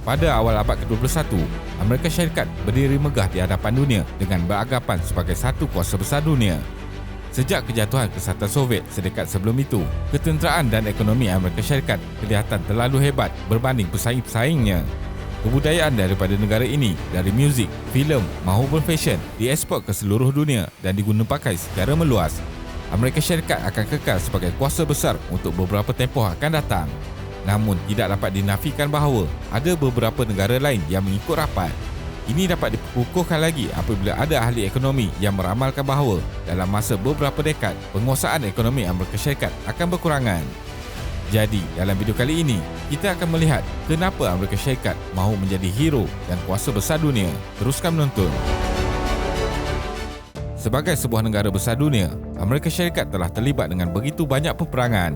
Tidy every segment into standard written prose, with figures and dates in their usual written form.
Pada awal abad ke-21, Amerika Syarikat berdiri megah di hadapan dunia dengan beranggapan sebagai satu kuasa besar dunia. Sejak kejatuhan Kesatuan Soviet sedekat sebelum itu, ketenteraan dan ekonomi Amerika Syarikat kelihatan terlalu hebat berbanding pesaing-pesaingnya. Kebudayaan daripada negara ini, dari muzik, filem maupun fashion, diekspor ke seluruh dunia dan diguna pakai secara meluas. Amerika Syarikat akan kekal sebagai kuasa besar untuk beberapa tempoh akan datang. Namun, tidak dapat dinafikan bahawa ada beberapa negara lain yang mengikut rapat. Ini dapat dikukuhkan lagi apabila ada ahli ekonomi yang meramalkan bahawa dalam masa beberapa dekad, penguasaan ekonomi Amerika Syarikat akan berkurangan. Jadi, dalam video kali ini, kita akan melihat kenapa Amerika Syarikat mahu menjadi hero dan kuasa besar dunia. Teruskan menonton. Sebagai sebuah negara besar dunia, Amerika Syarikat telah terlibat dengan begitu banyak peperangan.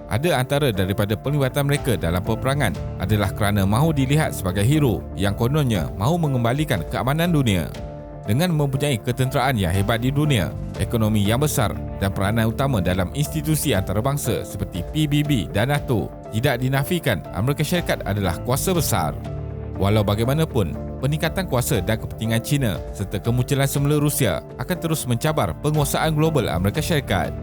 Ada antara daripada pelibatan mereka dalam peperangan adalah kerana mahu dilihat sebagai hero yang kononnya mahu mengembalikan keamanan dunia. Dengan mempunyai ketenteraan yang hebat di dunia, ekonomi yang besar dan peranan utama dalam institusi antarabangsa seperti PBB dan NATO, tidak dinafikan Amerika Syarikat adalah kuasa besar. Walau bagaimanapun, peningkatan kuasa dan kepentingan China serta kemunculan semula Rusia akan terus mencabar penguasaan global Amerika Syarikat.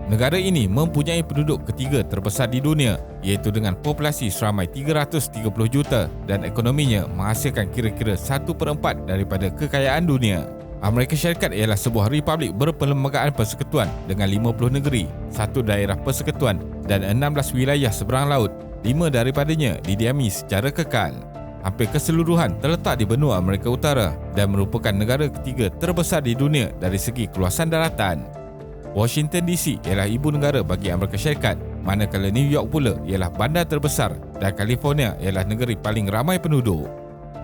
Negara ini mempunyai penduduk ketiga terbesar di dunia, iaitu dengan populasi seramai 330 juta dan ekonominya menghasilkan kira-kira 1/4 daripada kekayaan dunia. Amerika Syarikat ialah sebuah republik berperlembagaan persekutuan dengan 50 negeri, 1 daerah persekutuan dan 16 wilayah seberang laut. 5 daripadanya didiami secara kekal. Hampir keseluruhan terletak di benua Amerika Utara dan merupakan negara ketiga terbesar di dunia dari segi keluasan daratan. Washington DC ialah ibu negara bagi Amerika Syarikat, manakala New York pula ialah bandar terbesar dan California ialah negeri paling ramai penduduk.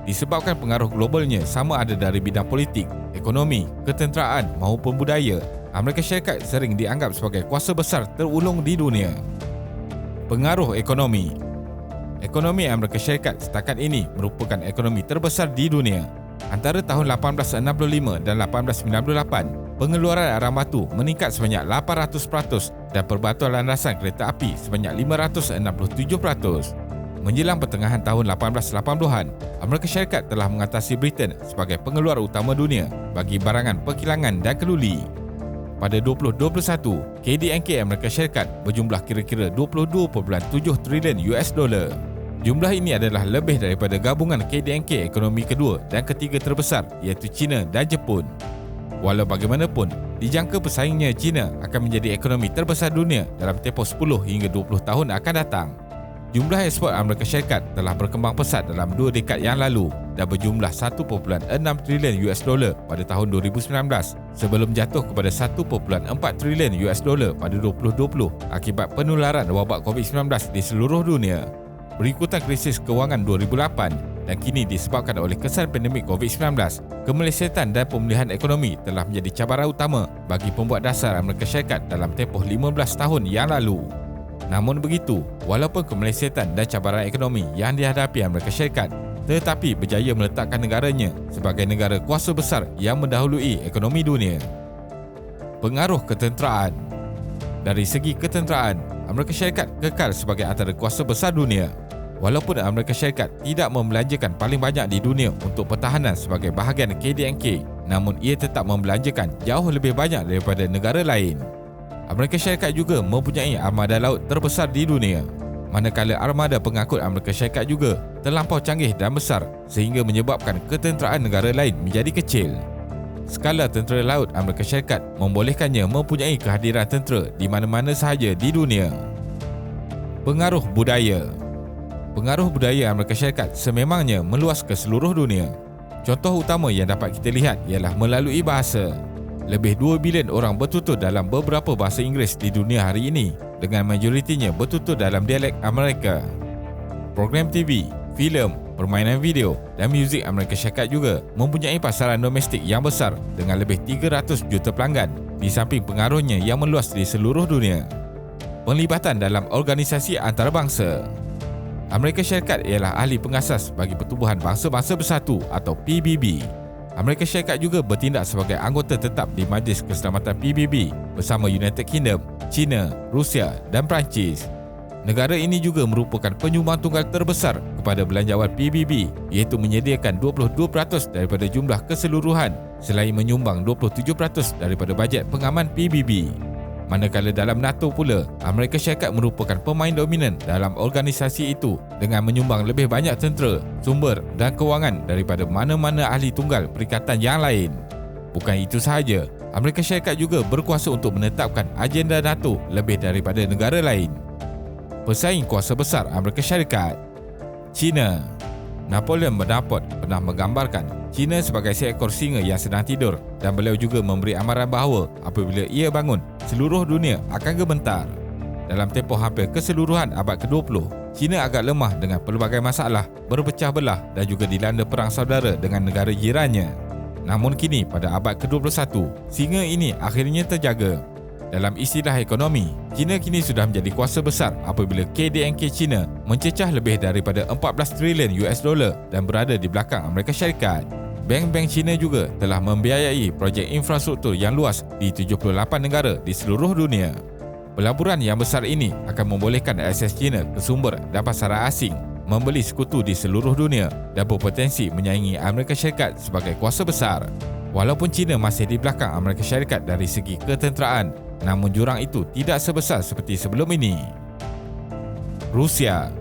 Disebabkan pengaruh globalnya sama ada dari bidang politik, ekonomi, ketenteraan maupun budaya, Amerika Syarikat sering dianggap sebagai kuasa besar terulung di dunia. Pengaruh ekonomi. Ekonomi Amerika Syarikat setakat ini merupakan ekonomi terbesar di dunia. Antara tahun 1865 dan 1898, pengeluaran arang batu meningkat sebanyak 800% dan perbatuan landasan kereta api sebanyak 567%. Menjelang pertengahan tahun 1880-an, Amerika Syarikat telah mengatasi Britain sebagai pengeluar utama dunia bagi barangan perkilangan dan keluli. Pada 2021, KDNK Amerika Syarikat berjumlah kira-kira 22.7 trilion US dollar. Jumlah ini adalah lebih daripada gabungan KDNK ekonomi kedua dan ketiga terbesar iaitu China dan Jepun. Walau bagaimanapun, dijangka pesaingnya China akan menjadi ekonomi terbesar dunia dalam tempoh 10 hingga 20 tahun akan datang. Jumlah ekspor Amerika Syarikat telah berkembang pesat dalam 2 dekad yang lalu dan berjumlah 1.6 trilion US dollar pada tahun 2019 sebelum jatuh kepada 1.4 trilion US dollar pada 2020 akibat penularan wabak COVID-19 di seluruh dunia. Berikutan krisis kewangan 2008 dan kini disebabkan oleh kesan pandemik COVID-19, kemelesetan dan pemulihan ekonomi telah menjadi cabaran utama bagi pembuat dasar Amerika Syarikat dalam tempoh 15 tahun yang lalu. Namun begitu, walaupun kemelesetan dan cabaran ekonomi yang dihadapi Amerika Syarikat, tetapi berjaya meletakkan negaranya sebagai negara kuasa besar yang mendahului ekonomi dunia. Pengaruh ketenteraan. Dari segi ketenteraan, Amerika Syarikat kekal sebagai antara kuasa besar dunia. Walaupun Amerika Syarikat tidak membelanjakan paling banyak di dunia untuk pertahanan sebagai bahagian KDNK, namun ia tetap membelanjakan jauh lebih banyak daripada negara lain. Amerika Syarikat juga mempunyai armada laut terbesar di dunia, manakala armada pengangkut Amerika Syarikat juga terlampau canggih dan besar sehingga menyebabkan ketenteraan negara lain menjadi kecil. Skala tentera laut Amerika Syarikat membolehkannya mempunyai kehadiran tentera di mana-mana sahaja di dunia. Pengaruh budaya. Pengaruh budaya Amerika Syarikat sememangnya meluas ke seluruh dunia. Contoh utama yang dapat kita lihat ialah melalui bahasa. Lebih 2 bilion orang bertutur dalam beberapa bahasa Inggeris di dunia hari ini, dengan majoritinya bertutur dalam dialek Amerika. Program TV, filem, permainan video dan muzik Amerika Syarikat juga mempunyai pasaran domestik yang besar dengan lebih 300 juta pelanggan, di samping pengaruhnya yang meluas di seluruh dunia. Penglibatan dalam organisasi antarabangsa. Amerika Syarikat ialah ahli pengasas bagi Pertubuhan Bangsa-Bangsa Bersatu atau PBB. Amerika Syarikat juga bertindak sebagai anggota tetap di Majlis Keselamatan PBB bersama United Kingdom, China, Rusia dan Perancis. Negara ini juga merupakan penyumbang tunggal terbesar kepada belanjawan PBB, iaitu menyediakan 22% daripada jumlah keseluruhan selain menyumbang 27% daripada bajet pengaman PBB. Manakala dalam NATO pula, Amerika Syarikat merupakan pemain dominan dalam organisasi itu dengan menyumbang lebih banyak tentera, sumber dan kewangan daripada mana-mana ahli tunggal perikatan yang lain. Bukan itu sahaja, Amerika Syarikat juga berkuasa untuk menetapkan agenda NATO lebih daripada negara lain. Pesaing kuasa besar Amerika Syarikat, China. Napoleon Bonaparte pernah menggambarkan China sebagai seekor singa yang sedang tidur, dan beliau juga memberi amaran bahawa apabila ia bangun, seluruh dunia akan gemetar. Dalam tempoh hampir keseluruhan abad ke-20, China agak lemah dengan pelbagai masalah, berpecah belah dan juga dilanda perang saudara dengan negara jirannya. Namun kini pada abad ke-21, singa ini akhirnya terjaga. Dalam istilah ekonomi, China kini sudah menjadi kuasa besar apabila KDNK China mencecah lebih daripada 14 trilion US dollar dan berada di belakang Amerika Syarikat. Bank-bank China juga telah membiayai projek infrastruktur yang luas di 78 negara di seluruh dunia. Pelaburan yang besar ini akan membolehkan akses China ke sumber dan pasaran asing, membeli sekutu di seluruh dunia dan berpotensi menyaingi Amerika Syarikat sebagai kuasa besar. Walaupun China masih di belakang Amerika Syarikat dari segi ketenteraan, namun jurang itu tidak sebesar seperti sebelum ini. Rusia.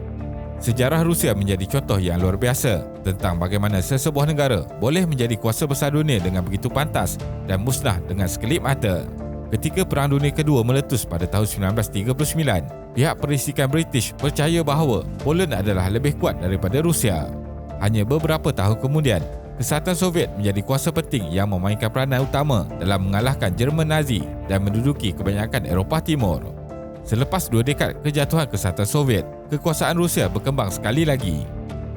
Sejarah Rusia menjadi contoh yang luar biasa tentang bagaimana sesebuah negara boleh menjadi kuasa besar dunia dengan begitu pantas dan musnah dengan sekelip mata. Ketika Perang Dunia Kedua meletus pada tahun 1939, pihak perisikan British percaya bahawa Poland adalah lebih kuat daripada Rusia. Hanya beberapa tahun kemudian, Kesatuan Soviet menjadi kuasa penting yang memainkan peranan utama dalam mengalahkan Jerman Nazi dan menduduki kebanyakan Eropah Timur. Selepas 2 dekad kejatuhan Kesatuan Soviet, kekuasaan Rusia berkembang sekali lagi.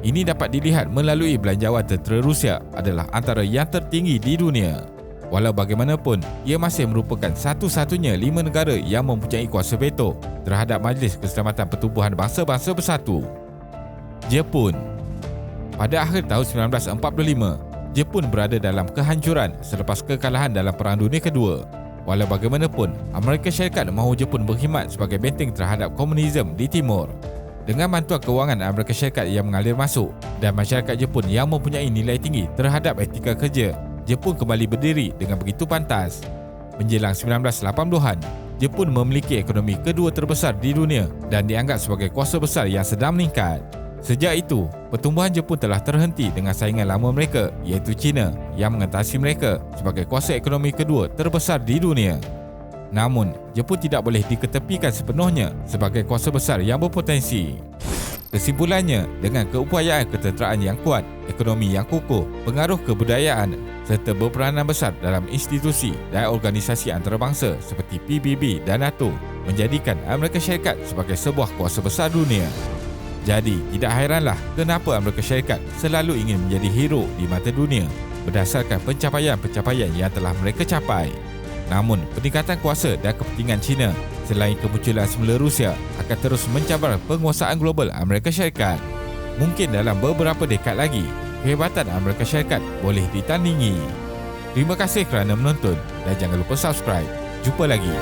Ini dapat dilihat melalui belanjawan tentera Rusia adalah antara yang tertinggi di dunia. Walau bagaimanapun, ia masih merupakan satu-satunya 5 negara yang mempunyai kuasa veto terhadap Majlis Keselamatan Pertubuhan Bangsa-Bangsa Bersatu. Jepun. Pada akhir tahun 1945, Jepun berada dalam kehancuran selepas kekalahan dalam Perang Dunia Kedua. Walau bagaimanapun, Amerika Syarikat mahu Jepun berkhidmat sebagai benteng terhadap komunisme di timur. Dengan bantuan kewangan Amerika Syarikat yang mengalir masuk dan masyarakat Jepun yang mempunyai nilai tinggi terhadap etika kerja, Jepun kembali berdiri dengan begitu pantas. Menjelang 1980-an, Jepun memiliki ekonomi kedua terbesar di dunia dan dianggap sebagai kuasa besar yang sedang meningkat. Sejak itu, pertumbuhan Jepun telah terhenti dengan saingan lama mereka, iaitu China, yang mengatasi mereka sebagai kuasa ekonomi kedua terbesar di dunia. Namun, Jepun tidak boleh diketepikan sepenuhnya sebagai kuasa besar yang berpotensi. Kesimpulannya, dengan keupayaan ketenteraan yang kuat, ekonomi yang kukuh, pengaruh kebudayaan serta berperanan besar dalam institusi dan organisasi antarabangsa seperti PBB dan NATO menjadikan Amerika Syarikat sebagai sebuah kuasa besar dunia. Jadi, tidak hairanlah kenapa Amerika Syarikat selalu ingin menjadi hero di mata dunia berdasarkan pencapaian-pencapaian yang telah mereka capai. Namun, peningkatan kuasa dan kepentingan China selain kemunculan semula Rusia akan terus mencabar penguasaan global Amerika Syarikat. Mungkin dalam beberapa dekad lagi, kehebatan Amerika Syarikat boleh ditandingi. Terima kasih kerana menonton dan jangan lupa subscribe. Jumpa lagi.